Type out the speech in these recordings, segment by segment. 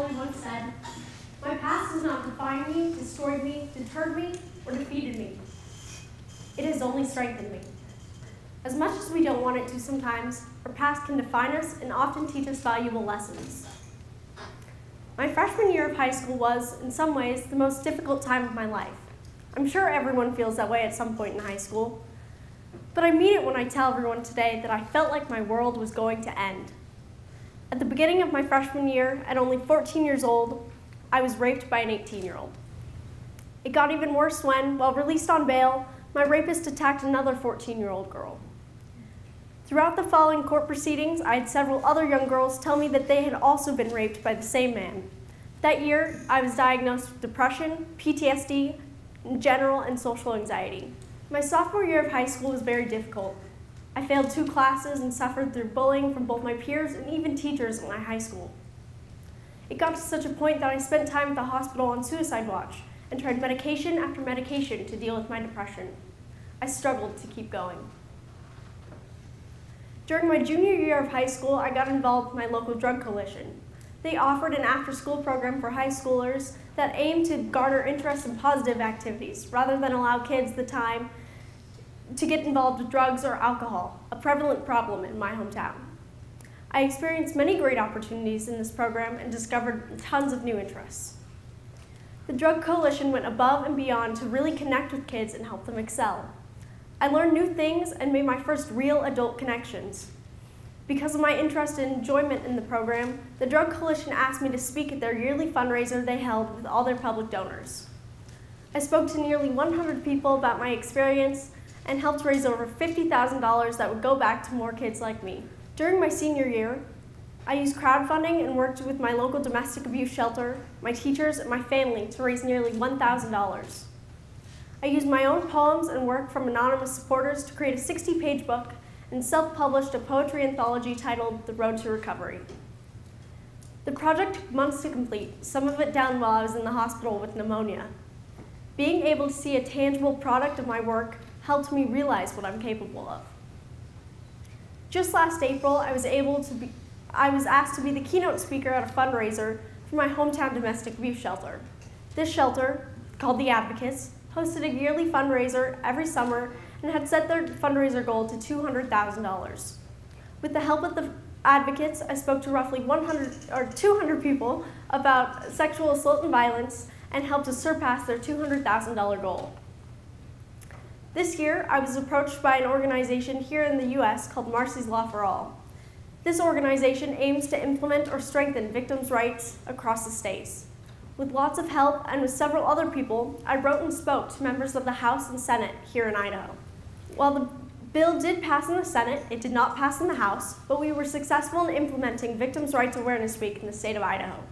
Kelly once said, "My past does not define me, destroyed me, deterred me, or defeated me. It has only strengthened me." As much as we don't want it to sometimes, our past can define us and often teach us valuable lessons. My freshman year of high school was, in some ways, the most difficult time of my life. I'm sure everyone feels that way at some point in high school. But I mean it when I tell everyone today that I felt like my world was going to end. At the beginning of my freshman year, at only 14 years old, I was raped by an 18-year-old. It got even worse when, while released on bail, my rapist attacked another 14-year-old girl. Throughout the following court proceedings, I had several other young girls tell me that they had also been raped by the same man. That year, I was diagnosed with depression, PTSD, and general and social anxiety. My sophomore year of high school was very difficult. I failed 2 classes and suffered through bullying from both my peers and even teachers at my high school. It got to such a point that I spent time at the hospital on suicide watch and tried medication after medication to deal with my depression. I struggled to keep going. During my junior year of high school, I got involved with my local drug coalition. They offered an after-school program for high schoolers that aimed to garner interest in positive activities, rather than allow kids the time to get involved with drugs or alcohol, a prevalent problem in my hometown. I experienced many great opportunities in this program and discovered tons of new interests. The Drug Coalition went above and beyond to really connect with kids and help them excel. I learned new things and made my first real adult connections. Because of my interest and enjoyment in the program, the Drug Coalition asked me to speak at their yearly fundraiser they held with all their public donors. I spoke to nearly 100 people about my experience and helped raise over $50,000 that would go back to more kids like me. During my senior year, I used crowdfunding and worked with my local domestic abuse shelter, my teachers, and my family to raise nearly $1,000. I used my own poems and work from anonymous supporters to create a 60-page book and self-published a poetry anthology titled The Road to Recovery. The project took months to complete, some of it down while I was in the hospital with pneumonia. Being able to see a tangible product of my work helped me realize what I'm capable of. Just last April, I was asked to be the keynote speaker at a fundraiser for my hometown domestic abuse shelter. This shelter, called the Advocacy, hosted a yearly fundraiser every summer and had set their fundraiser goal to $200,000. With the help of the advocates, I spoke to roughly 200 people about sexual assault and violence and helped to surpass their $200,000 goal. This year, I was approached by an organization here in the US called Marcy's Law for All. This organization aims to implement or strengthen victims' rights across the states. With lots of help and with several other people, I wrote and spoke to members of the House and Senate here in Idaho. While the bill did pass in the Senate, it did not pass in the House, but we were successful in implementing Victims' Rights Awareness Week in the state of Idaho.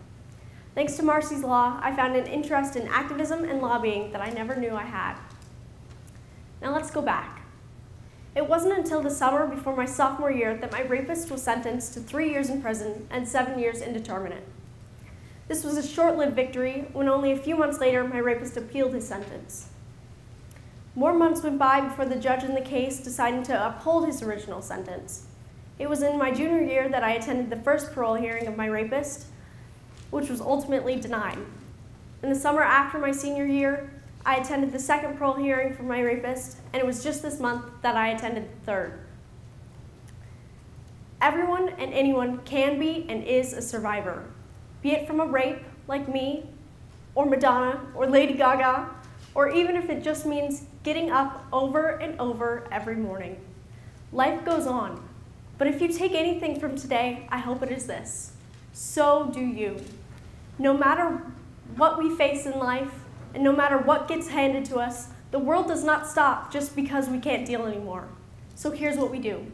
Thanks to Marcy's Law, I found an interest in activism and lobbying that I never knew I had. Now let's go back. It wasn't until the summer before my sophomore year that my rapist was sentenced to 3 years in prison and 7 years indeterminate. This was a short-lived victory when only a few months later my rapist appealed his sentence. More months went by before the judge in the case decided to uphold his original sentence. It was in my junior year that I attended the first parole hearing of my rapist, which was ultimately denied. In the summer after my senior year, I attended the second parole hearing for my rapist, and it was just this month that I attended the third. Everyone and anyone can be and is a survivor, be it from a rape, like me, or Madonna, or Lady Gaga, or even if it just means getting up over and over every morning. Life goes on, but if you take anything from today, I hope it is this: so do you. No matter what we face in life, and no matter what gets handed to us, the world does not stop just because we can't deal anymore. So here's what we do.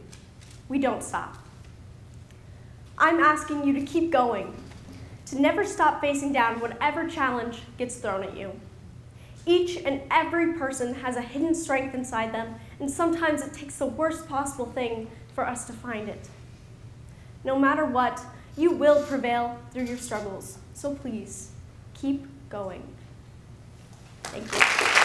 We don't stop. I'm asking you to keep going, to never stop facing down whatever challenge gets thrown at you. Each and every person has a hidden strength inside them, and sometimes it takes the worst possible thing for us to find it. No matter what, you will prevail through your struggles. So please, keep going. Thank you.